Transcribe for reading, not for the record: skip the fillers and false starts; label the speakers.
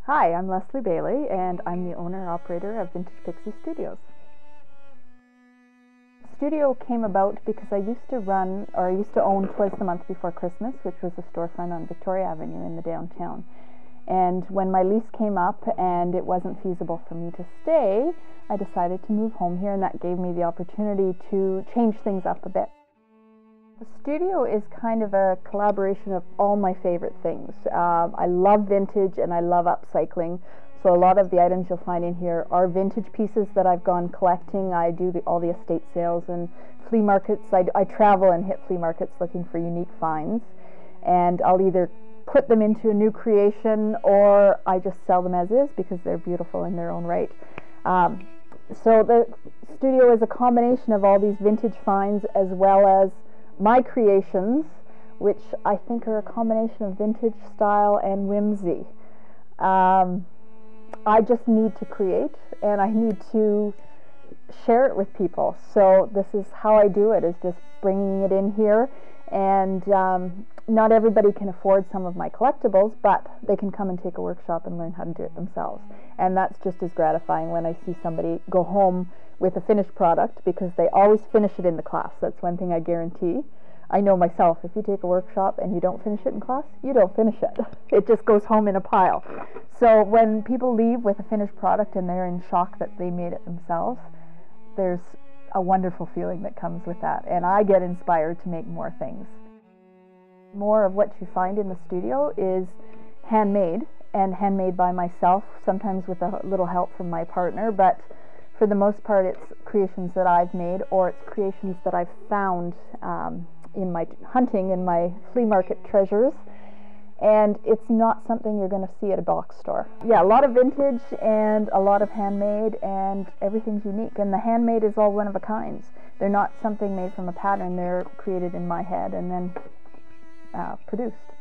Speaker 1: Hi, I'm Leslie Bailey, and I'm the owner-operator of Vintage Pixie Studios. Studio came about because I used to own Twas the Month Before Christmas, which was a storefront on Victoria Avenue in the downtown. And when my lease came up and it wasn't feasible for me to stay, I decided to move home here, and that gave me the opportunity to change things up a bit. The studio is kind of a collaboration of all my favorite things. I love vintage and I love upcycling, so a lot of the items you'll find in here are vintage pieces that I've gone collecting. I do all the estate sales and flea markets. I travel and hit flea markets looking for unique finds, and I'll either put them into a new creation or I just sell them as is because they're beautiful in their own right. So the studio is a combination of all these vintage finds as well as my creations, which I think are a combination of vintage style and whimsy. I just need to create and I need to share it with people. So this is how I do it, is just bringing it in here. And not everybody can afford some of my collectibles, but they can come and take a workshop and learn how to do it themselves. And that's just as gratifying when I see somebody go home with a finished product, because they always finish it in the class. That's one thing I guarantee. I know myself, if you take a workshop and you don't finish it in class, you don't finish it. It just goes home in a pile. So when people leave with a finished product and they're in shock that they made it themselves, there's a wonderful feeling that comes with that, and I get inspired to make more things. More of what you find in the studio is handmade, and handmade by myself, sometimes with a little help from my partner, but for the most part it's creations that I've made, or it's creations that I've found in my hunting, in my flea market treasures, and it's not something you're going to see at a box store. Yeah, a lot of vintage and a lot of handmade, and everything's unique, and the handmade is all one of a kinds. They're not something made from a pattern, they're created in my head and then produced.